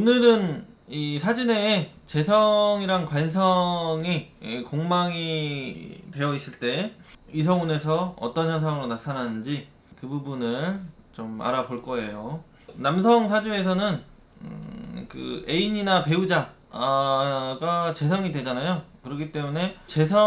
오늘은 이 사진에 재성이랑 관성이 공망이 되어 있을 때 이성운에서 어떤 현상으로 나타나는지 그 부분을 좀 알아볼 거예요. 남성 사주에서는 그 애인이나 배우자가 재성이 되잖아요. 그렇기 때문에 재성에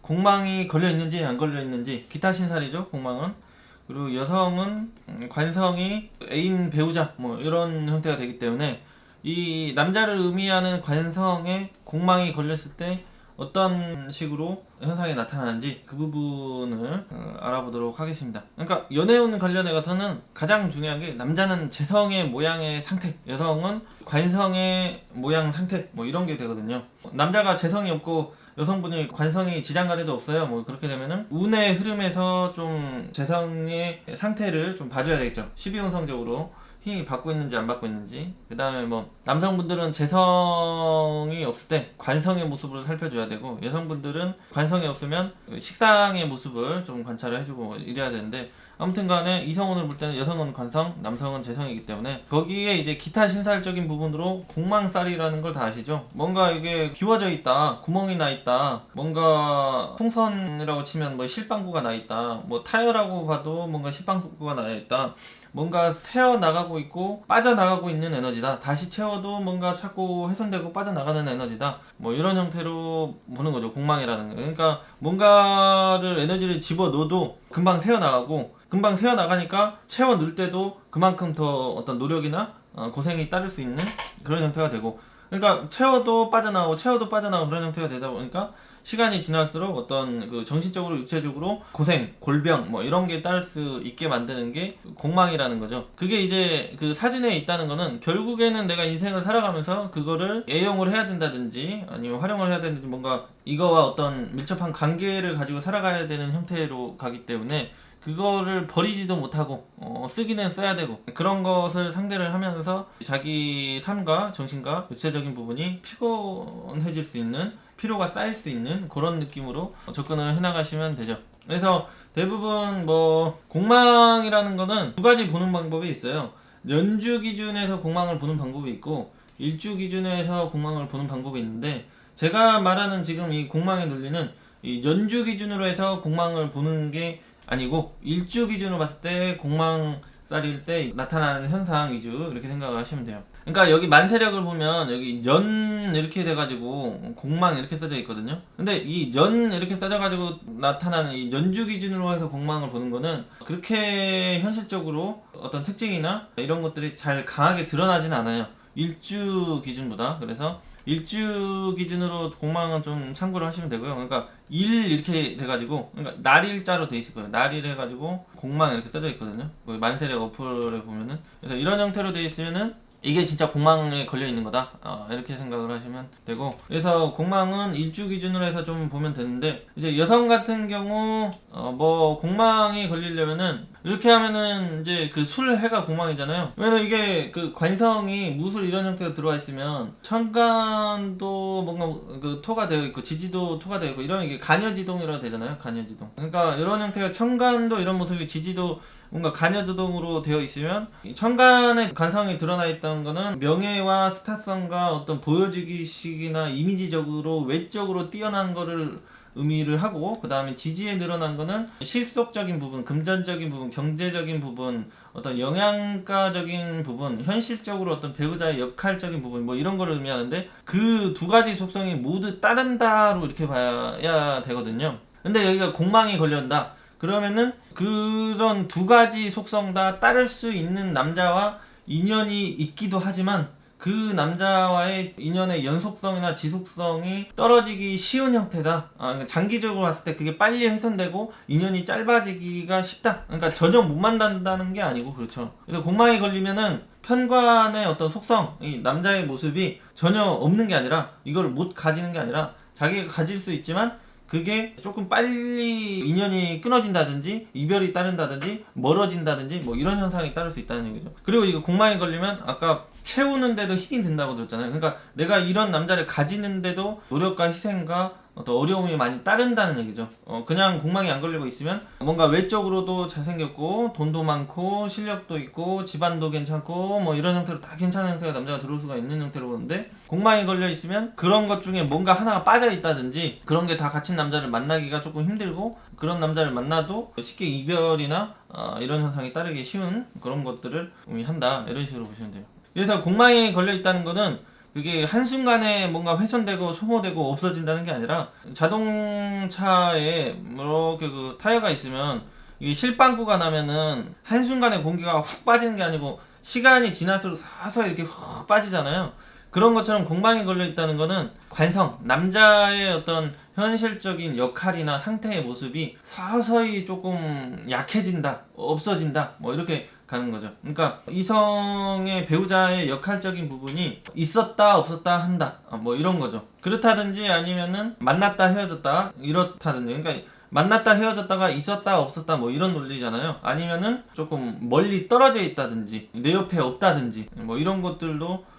공망이 걸려 있는지 안 걸려 있는지, 기타 신살이죠, 공망은. 그리고 여성은 관성이 애인, 배우자 뭐 이런 형태가 되기 때문에 이 남자를 의미하는 관성에 공망이 걸렸을 때 어떤 식으로 현상이 나타나는지 그 부분을 알아보도록 하겠습니다. 그러니까 연애운 관련해 가서는 가장 중요한 게, 남자는 재성의 모양의 상태, 여성은 관성의 모양 상태, 뭐 이런 게 되거든요. 남자가 재성이 없고 여성분이 관성이 지장간에도 없어요. 뭐 그렇게 되면은 운의 흐름에서 좀 재성의 상태를 좀 봐줘야 되겠죠. 12운성적으로 힘이 받고 있는지 안 받고 있는지. 그 다음에 뭐 남성분들은 재성이 없을 때 관성의 모습을 살펴줘야 되고, 여성분들은 관성이 없으면 식상의 모습을 좀 관찰을 해주고 이래야 되는데, 아무튼 간에 이성운을 볼 때는 여성은 관성, 남성은 재성이기 때문에 거기에 이제 기타 신살적인 부분으로 공망살이라는 걸 다 아시죠? 뭔가 이게 기워져 있다, 구멍이 나 있다, 뭔가 풍선이라고 치면 뭐 실방구가 나 있다, 뭐 타이어라고 봐도 뭔가 실방구가 나 있다, 뭔가 새어나가고 있고 빠져나가고 있는 에너지다, 다시 채워도 뭔가 자꾸 훼손되고 빠져나가는 에너지다, 뭐 이런 형태로 보는 거죠, 공망이라는 거. 그러니까 뭔가를 에너지를 집어넣어도 금방 새어나가고, 금방 새어나가니까 채워 넣을 때도 그만큼 더 어떤 노력이나 고생이 따를 수 있는 그런 형태가 되고, 그러니까 채워도 빠져나오고 채워도 빠져나오고 그런 형태가 되다 보니까 시간이 지날수록 어떤 그 정신적으로 육체적으로 고생, 골병 뭐 이런 게 따를 수 있게 만드는 게 공망이라는 거죠. 그게 이제 그 사진에 있다는 거는, 결국에는 내가 인생을 살아가면서 그거를 애용을 해야 된다든지 아니면 활용을 해야 되는지, 뭔가 이거와 어떤 밀접한 관계를 가지고 살아가야 되는 형태로 가기 때문에 그거를 버리지도 못하고 쓰기는 써야 되고, 그런 것을 상대를 하면서 자기 삶과 정신과 육체적인 부분이 피곤해질 수 있는, 피로가 쌓일 수 있는 그런 느낌으로 접근을 해나가시면 되죠. 그래서 대부분 뭐 공망이라는 거는 두 가지 보는 방법이 있어요. 연주 기준에서 공망을 보는 방법이 있고, 일주 기준에서 공망을 보는 방법이 있는데, 제가 말하는 지금 이 공망의 논리는 이 연주 기준으로 해서 공망을 보는 게 아니고, 일주 기준으로 봤을 때 공망살일 때 나타나는 현상 위주, 이렇게 생각을 하시면 돼요. 그러니까 여기 만세력을 보면 여기 연 이렇게 돼가지고 공망 이렇게 써져 있거든요. 근데 이 연 이렇게 써져가지고 나타나는 이 연주 기준으로 해서 공망을 보는 거는 그렇게 현실적으로 어떤 특징이나 이런 것들이 잘 강하게 드러나진 않아요, 일주 기준보다. 그래서 일주 기준으로 공망은 좀 참고를 하시면 되고요. 그러니까 일 이렇게 돼가지고, 그러니까 날일자로 돼 있을 거예요. 날일 해가지고 공망 이렇게 써져 있거든요, 만세력 어플에 보면은. 그래서 이런 형태로 돼 있으면은 이게 진짜 공망에 걸려 있는 거다, 이렇게 생각을 하시면 되고, 그래서 공망은 일주 기준으로 해서 좀 보면 되는데, 이제 여성 같은 경우 뭐 공망이 걸리려면은 이렇게 하면은 이제 그 술해가 공망이잖아요. 왜냐면 이게 그 관성이 무술 이런 형태가 들어와 있으면 천간도 뭔가 그 토가 되어 있고 지지도 토가 되어 있고, 이런 게 간여지동이라고 되잖아요, 간여지동. 그러니까 이런 형태가 천간도 이런 모습이, 지지도 뭔가 간여지동으로 되어 있으면, 천간의 관성이 드러나 있던 거는 명예와 스타성과 어떤 보여주기식이나 이미지적으로 외적으로 뛰어난 거를 의미를 하고, 그 다음에 지지에 늘어난 거는 실속적인 부분, 금전적인 부분, 경제적인 부분, 어떤 영양가적인 부분, 현실적으로 어떤 배우자의 역할적인 부분, 뭐 이런 거를 의미하는데, 그 두 가지 속성이 모두 따른다로 이렇게 봐야 되거든요. 근데 여기가 공망이 걸려온다 그러면은 그런 두 가지 속성 다 따를 수 있는 남자와 인연이 있기도 하지만, 그 남자와의 인연의 연속성이나 지속성이 떨어지기 쉬운 형태다. 그러니까 장기적으로 봤을 때 그게 빨리 훼손되고 인연이 짧아지기가 쉽다. 그러니까 전혀 못 만난다는 게 아니고, 그렇죠. 그래서 공망이 걸리면은 편관의 어떤 속성, 이 남자의 모습이 전혀 없는 게 아니라, 이걸 못 가지는 게 아니라 자기가 가질 수 있지만 그게 조금 빨리 인연이 끊어진다든지 이별이 따른다든지 멀어진다든지 뭐 이런 현상이 따를 수 있다는 얘기죠. 그리고 이거 공망에 걸리면 아까 채우는데도 힘이 든다고 들었잖아요. 그러니까 내가 이런 남자를 가지는데도 노력과 희생과 어떤 어려움이 많이 따른다는 얘기죠. 그냥 공망이 안 걸리고 있으면 뭔가 외적으로도 잘생겼고 돈도 많고 실력도 있고 집안도 괜찮고 뭐 이런 형태로 다 괜찮은 형태가 남자가 들어올 수가 있는 형태로 보는데, 공망이 걸려 있으면 그런 것 중에 뭔가 하나가 빠져 있다든지 그런 게 다 갇힌 남자를 만나기가 조금 힘들고, 그런 남자를 만나도 쉽게 이별이나 이런 현상이 따르기 쉬운 그런 것들을 한다, 이런 식으로 보시면 돼요. 그래서 공망이 걸려 있다는 거는 그게 한순간에 뭔가 훼손되고 소모되고 없어진다는 게 아니라, 자동차에 이렇게 그 타이어가 있으면 이게 실방구가 나면은 한순간에 공기가 훅 빠지는 게 아니고 시간이 지날수록 서서히 이렇게 훅 빠지잖아요. 그런 것처럼 공방이 걸려 있다는 거는 관성, 남자의 어떤 현실적인 역할이나 상태의 모습이 서서히 조금 약해진다, 없어진다, 뭐 이렇게 가는 거죠. 그러니까 이성의 배우자의 역할적인 부분이 있었다 없었다 한다, 뭐 이런 거죠. 그렇다든지 아니면은 만났다 헤어졌다 이렇다든지, 그러니까 만났다 헤어졌다가 있었다 없었다 뭐 이런 논리잖아요. 아니면은 조금 멀리 떨어져 있다든지 내 옆에 없다든지 뭐 이런 것들도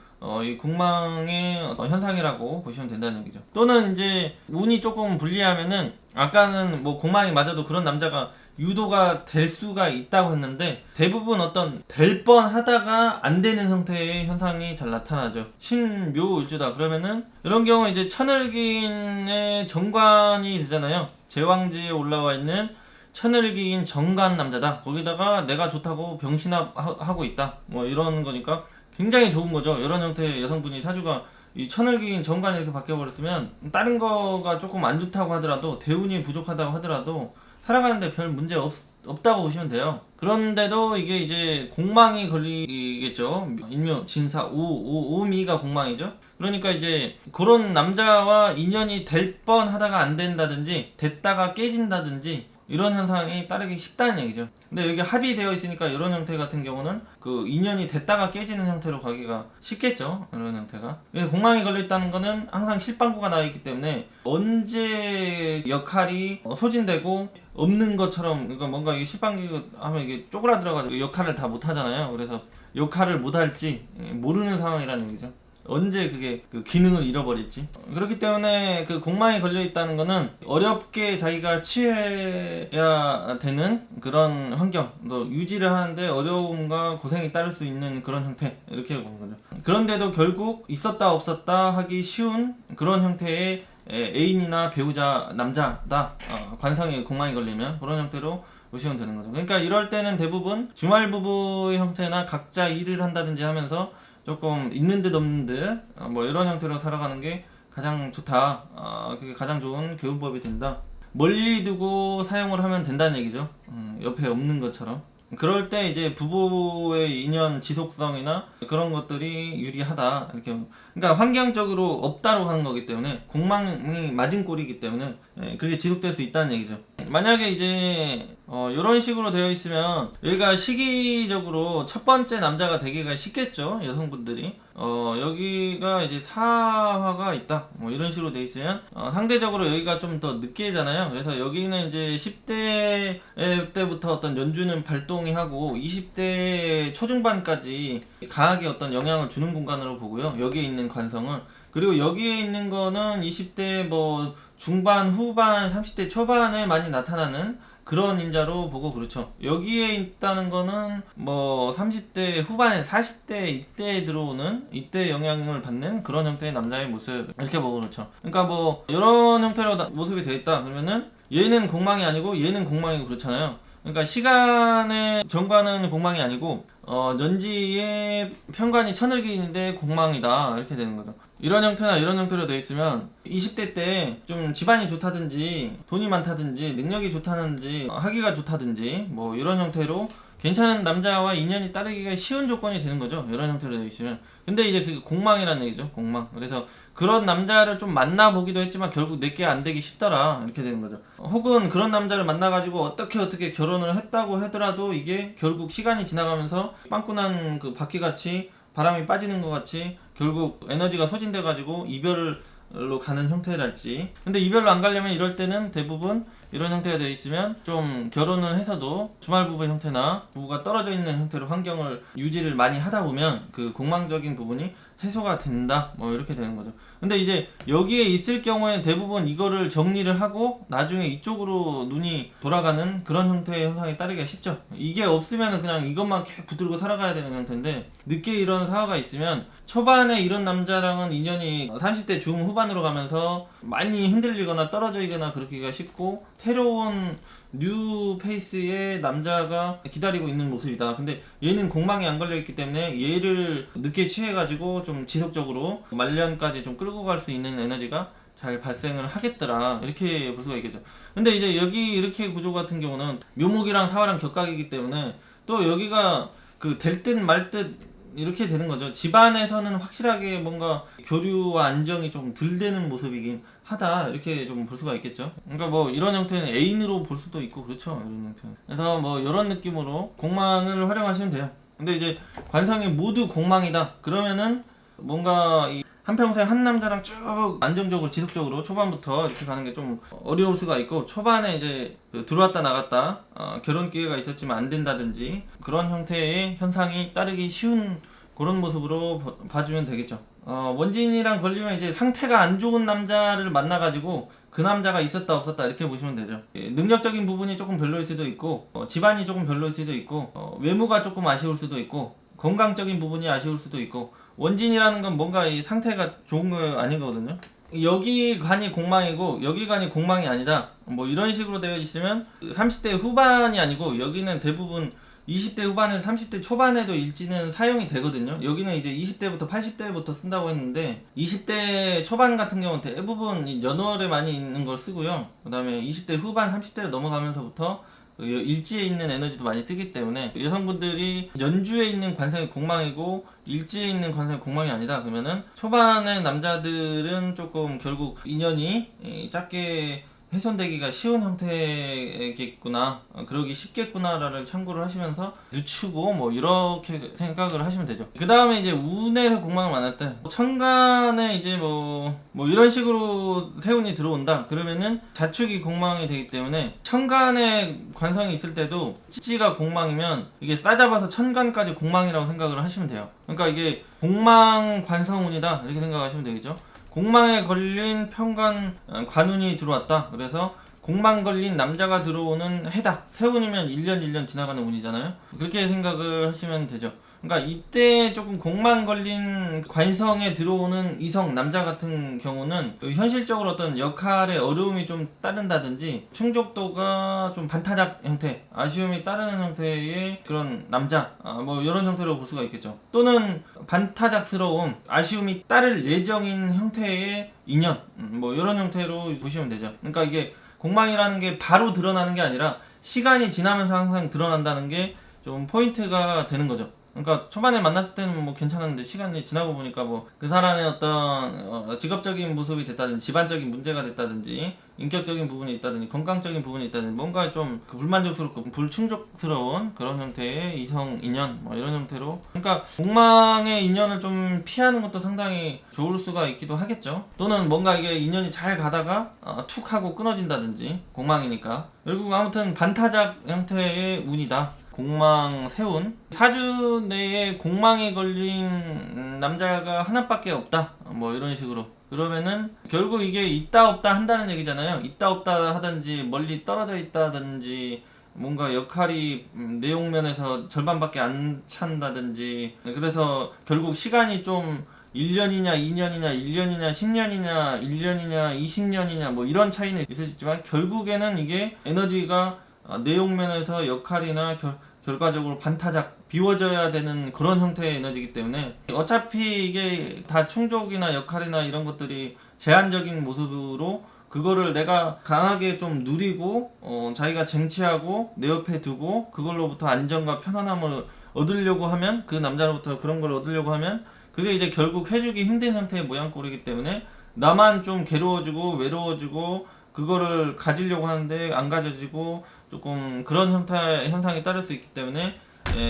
이 공망의 현상이라고 보시면 된다는 얘기죠. 또는 이제 운이 조금 불리하면은, 아까는 뭐 공망이 맞아도 그런 남자가 유도가 될 수가 있다고 했는데, 대부분 어떤 될 뻔 하다가 안 되는 형태의 현상이 잘 나타나죠. 신묘일주다 그러면은 이런 경우 이제 천을기인의 정관이 되잖아요. 제왕지에 올라와 있는 천을기인 정관 남자다. 거기다가 내가 좋다고 병신합하고 있다. 뭐 이런 거니까 굉장히 좋은 거죠. 이런 형태의 여성분이 사주가 이 천을기인 정관이 이렇게 바뀌어버렸으면, 다른 거가 조금 안 좋다고 하더라도, 대운이 부족하다고 하더라도 살아가는데 별 문제 없다고 보시면 돼요. 그런데도 이게 이제 공망이 걸리겠죠. 인묘, 진사, 오미가 공망이죠. 그러니까 이제 그런 남자와 인연이 될 뻔 하다가 안 된다든지 됐다가 깨진다든지 이런 현상이 따르기 쉽다는 얘기죠. 근데 여기 합의되어 있으니까 이런 형태 같은 경우는 그 인연이 됐다가 깨지는 형태로 가기가 쉽겠죠. 이런 형태가. 공망이 걸려있다는 거는 항상 실방구가 나와 있기 때문에 언제 역할이 소진되고 없는 것처럼, 그러니까 뭔가 이게 실방구 하면 이게 쪼그라들어가지고 역할을 다 못하잖아요. 그래서 역할을 못할지 모르는 상황이라는 얘기죠. 언제 그게 그 기능을 잃어버릴지. 그렇기 때문에 그 공망이 걸려있다는 거는 어렵게 자기가 취해야 되는 그런 환경, 또 유지를 하는데 어려움과 고생이 따를 수 있는 그런 형태, 이렇게 보는 거죠. 그런데도 결국 있었다 없었다 하기 쉬운 그런 형태의 애인이나 배우자 남자다, 관성에 공망이 걸리면 그런 형태로 보시면 되는 거죠. 그러니까 이럴 때는 대부분 주말 부부의 형태나 각자 일을 한다든지 하면서 조금 있는 듯 없는 듯 뭐 이런 형태로 살아가는 게 가장 좋다. 그게 가장 좋은 교훈법이 된다. 멀리 두고 사용을 하면 된다는 얘기죠. 옆에 없는 것처럼. 그럴 때 이제 부부의 인연 지속성이나 그런 것들이 유리하다, 이렇게. 그러니까 환경적으로 없다로 하는 거기 때문에, 공망이 맞은 꼴이기 때문에 그게 지속될 수 있다는 얘기죠. 만약에 이제 이런 식으로 되어 있으면 여기가 시기적으로 첫 번째 남자가 되기가 쉽겠죠. 여성분들이 여기가 이제 사화가 있다, 뭐 이런 식으로 되어 있으면 상대적으로 여기가 좀 더 늦게잖아요. 그래서 여기는 이제 10대 때부터 어떤 연주는 발동이 하고 20대 초중반까지 강하게 어떤 영향을 주는 공간으로 보고요. 여기에 있는 관성은. 그리고 여기에 있는 거는 20대 뭐 중반, 후반, 30대 초반에 많이 나타나는 그런 인자로 보고, 그렇죠. 여기에 있다는 거는 뭐 30대 후반에 40대 이때에 들어오는, 이때 영향을 받는 그런 형태의 남자의 모습, 이렇게 보고, 그렇죠. 그러니까 뭐 이런 형태로 모습이 되어 있다 그러면은 얘는 공망이 아니고 얘는 공망이고, 그렇잖아요. 그러니까 시간의 정관은 공망이 아니고 년지의 편관이 천을기인데 공망이다, 이렇게 되는 거죠. 이런 형태나 이런 형태로 돼 있으면 20대 때 좀 집안이 좋다든지 돈이 많다든지 능력이 좋다든지 학위가 좋다든지 뭐 이런 형태로 괜찮은 남자와 인연이 따르기가 쉬운 조건이 되는 거죠. 이런 형태로 되어 있으면. 근데 이제 그게 공망이라는 얘기죠. 공망. 그래서 그런 남자를 좀 만나보기도 했지만 결국 내게 안 되기 쉽더라, 이렇게 되는 거죠. 혹은 그런 남자를 만나가지고 어떻게 결혼을 했다고 하더라도 이게 결국 시간이 지나가면서 빵꾸난 그 바퀴같이 바람이 빠지는 것 같이 결국 에너지가 소진돼가지고 이별로 가는 형태랄지. 근데 이별로 안 가려면 이럴 때는 대부분 이런 형태가 되어 있으면 좀 결혼을 해서도 주말 부부 형태나 부부가 떨어져 있는 형태로 환경을 유지를 많이 하다 보면 그 공망적인 부분이 해소가 된다, 뭐 이렇게 되는 거죠. 근데 이제 여기에 있을 경우에 대부분 이거를 정리를 하고 나중에 이쪽으로 눈이 돌아가는 그런 형태의 현상이 따르기가 쉽죠. 이게 없으면 그냥 이것만 계속 붙들고 살아가야 되는 형태인데, 늦게 이런 사화가 있으면 초반에 이런 남자랑은 인연이 30대 중후반으로 가면서 많이 흔들리거나 떨어져 있거나 그렇기가 쉽고, 새로운 뉴 페이스의 남자가 기다리고 있는 모습이다. 근데 얘는 공망이 안 걸려있기 때문에 얘를 늦게 취해가지고 좀 지속적으로 말년까지 좀 끌고 갈 수 있는 에너지가 잘 발생을 하겠더라, 이렇게 볼 수가 있겠죠. 근데 이제 여기 이렇게 구조 같은 경우는 묘목이랑 사화랑 격각이기 때문에 또 여기가 그 될 듯 말 듯 이렇게 되는 거죠. 집안에서는 확실하게 뭔가 교류와 안정이 좀 덜 되는 모습이긴 하다, 이렇게 좀 볼 수가 있겠죠. 그러니까 뭐 이런 형태는 애인으로 볼 수도 있고 그렇죠, 이런 형태는. 그래서 뭐 이런 느낌으로 공망을 활용하시면 돼요. 근데 이제 관성이 모두 공망이다 그러면은 뭔가 이 한평생 한 남자랑 쭉 안정적으로 지속적으로 초반부터 이렇게 가는 게 좀 어려울 수가 있고, 초반에 이제 그 들어왔다 나갔다 결혼 기회가 있었지만 안 된다든지 그런 형태의 현상이 따르기 쉬운 그런 모습으로 봐주면 되겠죠. 원진이랑 걸리면 이제 상태가 안 좋은 남자를 만나가지고 그 남자가 있었다 없었다 이렇게 보시면 되죠. 능력적인 부분이 조금 별로일 수도 있고, 집안이 조금 별로일 수도 있고, 외모가 조금 아쉬울 수도 있고, 건강적인 부분이 아쉬울 수도 있고, 원진이라는 건 뭔가 이 상태가 좋은 거 아닌 거거든요. 여기 간이 공망이고 여기 간이 공망이 아니다, 뭐 이런 식으로 되어 있으면 30대 후반이 아니고 여기는 대부분 20대 후반에서 30대 초반에도 일지는 사용이 되거든요. 여기는 이제 20대부터 80대부터 쓴다고 했는데 20대 초반 같은 경우는 대부분 연월에 많이 있는 걸 쓰고요. 그 다음에 20대 후반 30대를 넘어가면서부터 일지에 있는 에너지도 많이 쓰기 때문에 여성분들이 연주에 있는 관성이 공망이고 일지에 있는 관성이 공망이 아니다 그러면은 초반의 남자들은 조금 결국 인연이 짧게 훼손되기가 쉬운 형태겠구나, 그러기 쉽겠구나를 참고를 하시면서 늦추고 뭐 이렇게 생각을 하시면 되죠. 그 다음에 이제 운에서 공망을 만날 때 천간에 이제 뭐 이런 식으로 세운이 들어온다 그러면은 자축이 공망이 되기 때문에 천간에 관성이 있을 때도 찌가 공망이면 이게 싸잡아서 천간까지 공망이라고 생각을 하시면 돼요. 그러니까 이게 공망 관성운이다 이렇게 생각하시면 되겠죠. 공망에 걸린 편관 관운이 들어왔다. 그래서 공망 걸린 남자가 들어오는 해다. 세운이면 1년 지나가는 운이잖아요. 그렇게 생각을 하시면 되죠. 그러니까 이때 조금 공망 걸린 관성에 들어오는 이성 남자 같은 경우는 현실적으로 어떤 역할의 어려움이 좀 따른다든지 충족도가 좀 반타작 형태, 아쉬움이 따르는 형태의 그런 남자, 뭐 이런 형태로 볼 수가 있겠죠. 또는 반타작스러운 아쉬움이 따를 예정인 형태의 인연, 뭐 이런 형태로 보시면 되죠. 그러니까 이게 공망이라는 게 바로 드러나는 게 아니라 시간이 지나면서 항상 드러난다는 게 좀 포인트가 되는 거죠. 그러니까 초반에 만났을 때는 뭐 괜찮았는데 시간이 지나고 보니까 뭐 그 사람의 어떤 직업적인 모습이 됐다든지 집안적인 문제가 됐다든지 인격적인 부분이 있다든지 건강적인 부분이 있다든지 뭔가 좀 불만족스럽고 불충족스러운 그런 형태의 이성 인연 뭐 이런 형태로, 그러니까 공망의 인연을 좀 피하는 것도 상당히 좋을 수가 있기도 하겠죠. 또는 뭔가 이게 인연이 잘 가다가 툭 하고 끊어진다든지, 공망이니까. 결국 아무튼 반타작 형태의 운이다. 공망 세운 사주 내에 공망에 걸린 남자가 하나밖에 없다, 뭐 이런 식으로. 그러면은 결국 이게 있다 없다 한다는 얘기잖아요. 있다 없다 하든지 멀리 떨어져 있다든지 뭔가 역할이 내용면에서 절반밖에 안 찬다든지, 그래서 결국 시간이 좀 1년이냐 2년이냐 1년이냐 10년이냐 1년이냐 20년이냐 뭐 이런 차이는 있을 수 있지만 결국에는 이게 에너지가 내용면에서 역할이나 결과적으로 반타작 비워져야 되는 그런 형태의 에너지이기 때문에 어차피 이게 다 충족이나 역할이나 이런 것들이 제한적인 모습으로 그거를 내가 강하게 좀 누리고 자기가 쟁취하고 내 옆에 두고 그걸로부터 안정과 편안함을 얻으려고 하면, 그 남자로부터 그런 걸 얻으려고 하면 그게 이제 결국 해주기 힘든 형태의 모양꼴이기 때문에 나만 좀 괴로워지고 외로워지고 그거를 가지려고 하는데 안 가져지고 조금 그런 현상이 따를 수 있기 때문에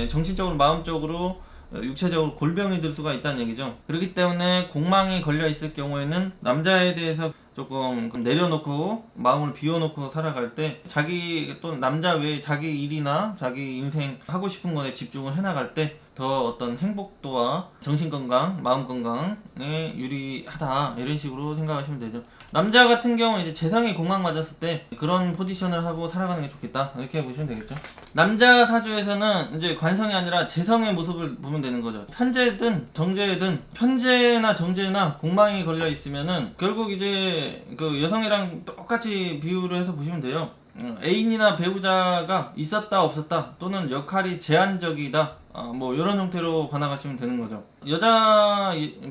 정신적으로 마음적으로 육체적으로 골병이 들 수가 있다는 얘기죠. 그렇기 때문에 공망이 걸려 있을 경우에는 남자에 대해서 조금 내려놓고 마음을 비워놓고 살아갈 때 자기 또 남자 외에 자기 일이나 자기 인생 하고 싶은 것에 집중을 해나갈 때 더 어떤 행복도와 정신건강, 마음건강에 유리하다 이런 식으로 생각하시면 되죠. 남자 같은 경우 이제 재성이 공망 맞았을 때 그런 포지션을 하고 살아가는 게 좋겠다 이렇게 보시면 되겠죠. 남자 사주에서는 이제 관성이 아니라 재성의 모습을 보면 되는 거죠. 편재든 정제든 편재나 정제나 공망이 걸려 있으면은 결국 이제 그 여성이랑 똑같이 비유를 해서 보시면 돼요. 애인이나 배우자가 있었다 없었다 또는 역할이 제한적이다 뭐 이런 형태로 봐나가시면 되는 거죠.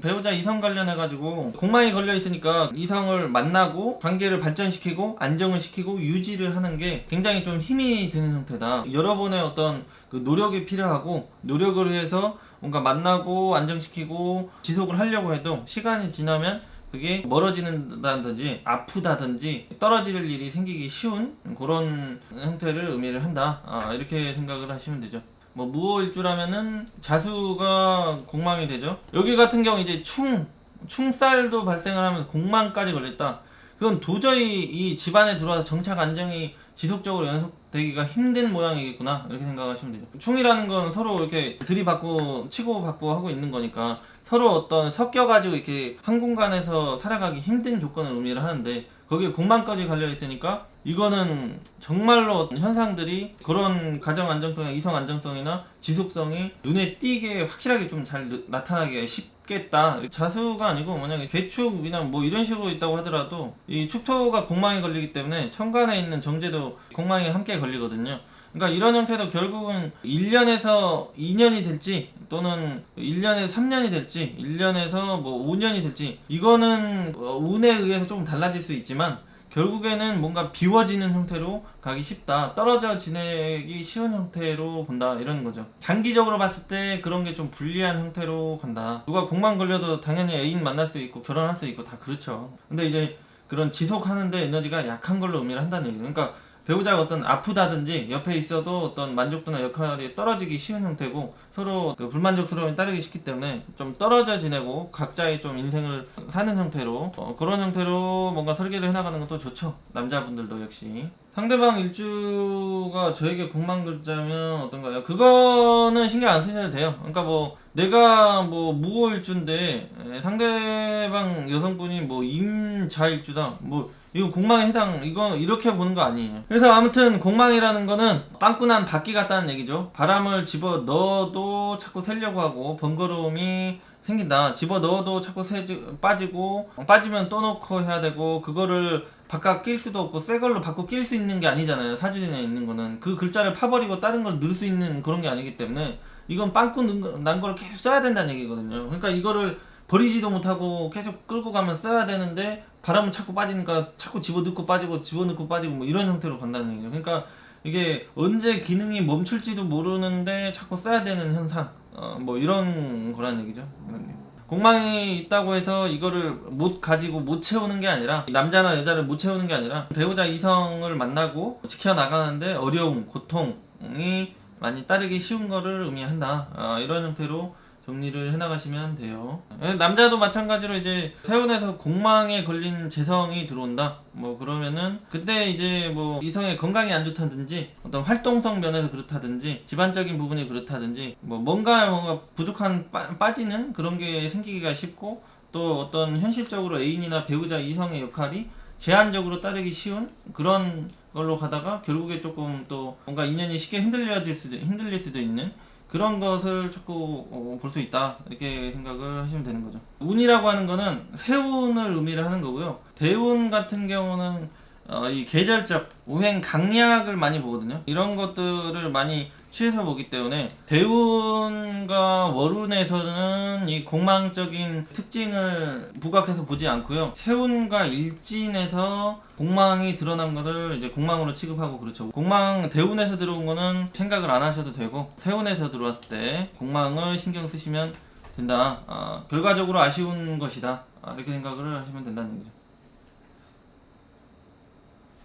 배우자 이성 관련해 가지고 공망이 걸려 있으니까 이성을 만나고 관계를 발전시키고 안정을 시키고 유지를 하는 게 굉장히 좀 힘이 드는 형태다. 여러 번의 어떤 그 노력이 필요하고 노력을 해서 뭔가 만나고 안정시키고 지속을 하려고 해도 시간이 지나면 그게 멀어지는다든지 아프다든지 떨어질 일이 생기기 쉬운 그런 형태를 의미를 한다 이렇게 생각을 하시면 되죠. 뭐 무호일주라면은 자수가 공망이 되죠. 여기 같은 경우 이제 충살도 발생을 하면서 공망까지 걸렸다. 그건 도저히 이 집안에 들어와서 정착 안정이 지속적으로 연속되기가 힘든 모양이겠구나 이렇게 생각하시면 되죠. 충이라는 건 서로 이렇게 들이받고 치고받고 하고 있는 거니까 서로 어떤 섞여가지고 이렇게 한 공간에서 살아가기 힘든 조건을 의미를 하는데 거기에 공망까지 갈려 있으니까 이거는 정말로 어떤 현상들이 그런 가정 안정성이나 이성 안정성이나 지속성이 눈에 띄게 확실하게 좀 잘 나타나기가 쉽겠다. 자수가 아니고 만약에 괴축이나 뭐 이런 식으로 있다고 하더라도 이 축토가 공망이 걸리기 때문에 천간에 있는 정제도 공망이 함께 걸리거든요. 그러니까 이런 형태도 결국은 1년에서 2년이 될지 또는 1년에서 3년이 될지 1년에서 뭐 5년이 될지 이거는 운에 의해서 조금 달라질 수 있지만 결국에는 뭔가 비워지는 형태로 가기 쉽다. 떨어져 지내기 쉬운 형태로 본다. 이런 거죠. 장기적으로 봤을 때 그런 게 좀 불리한 형태로 간다. 누가 공만 걸려도 당연히 애인 만날 수 있고 결혼할 수 있고 다 그렇죠. 근데 이제 그런 지속하는데 에너지가 약한 걸로 의미를 한다는 얘기예요. 그러니까 배우자가 어떤 아프다든지 옆에 있어도 어떤 만족도나 역할이 떨어지기 쉬운 형태고 서로 그 불만족스러움이 따르기 쉽기 때문에 좀 떨어져 지내고 각자의 좀 인생을 사는 형태로 그런 형태로 뭔가 설계를 해나가는 것도 좋죠. 남자분들도 역시. 상대방 일주가 저에게 공만 글자면 어떤가요? 그거는 신경 안 쓰셔도 돼요. 그러니까 뭐 내가 뭐 무호일주인데 상대방 여성분이 뭐 임자일주다 뭐 이거 공망에 이거 이렇게 보는 거 아니에요. 그래서 아무튼 공망이라는 거는 빵꾸난 바퀴 같다는 얘기죠. 바람을 집어 넣어도 자꾸 새려고 하고 번거로움이 생긴다. 집어 넣어도 자꾸 빠지고 빠지면 또 넣고 해야 되고 그거를 바꿔 낄 수도 없고 새 걸로 바꿔 낄 수 있는 게 아니잖아요. 사주에 있는 거는 그 글자를 파버리고 다른 걸 넣을 수 있는 그런 게 아니기 때문에 이건 빵꾸 난 걸 계속 써야 된다는 얘기거든요. 그러니까 이거를 버리지도 못하고 계속 끌고 가면 써야 되는데 바람은 자꾸 빠지니까 자꾸 집어넣고 빠지고 집어넣고 빠지고 뭐 이런 형태로 간다는 얘기예요. 그러니까 이게 언제 기능이 멈출지도 모르는데 자꾸 써야 되는 현상 뭐 이런 거란 얘기죠. 공망이 있다고 해서 이거를 못 가지고 못 채우는 게 아니라 남자나 여자를 못 채우는 게 아니라 배우자 이성을 만나고 지켜나가는데 어려움, 고통이 많이 따르기 쉬운 거를 의미한다. 이런 형태로 정리를 해나가시면 돼요. 남자도 마찬가지로 이제 세운에서 공망에 걸린 재성이 들어온다. 뭐 그러면은 그때 이제 뭐 이성의 건강이 안 좋다든지 어떤 활동성 면에서 그렇다든지 집안적인 부분이 그렇다든지 뭐 뭔가 부족한 빠지는 그런 게 생기기가 쉽고 또 어떤 현실적으로 애인이나 배우자 이성의 역할이 제한적으로 따르기 쉬운 그런 걸로 가다가 결국에 조금 또 뭔가 인연이 쉽게 흔들릴 수도 있는 그런 것을 자꾸 볼 수 있다 이렇게 생각을 하시면 되는 거죠. 운이라고 하는 거는 세운을 의미를 하는 거고요. 대운 같은 경우는 이 계절적 우행 강약을 많이 보거든요. 이런 것들을 많이 취해서 보기 때문에 대운과 월운에서는 이 공망적인 특징을 부각해서 보지 않고요. 세운과 일진에서 공망이 드러난 것을 이제 공망으로 취급하고 그렇죠. 공망 대운에서 들어온 거는 생각을 안 하셔도 되고 세운에서 들어왔을 때 공망을 신경 쓰시면 된다. 결과적으로 아쉬운 것이다. 이렇게 생각을 하시면 된다는 얘기죠.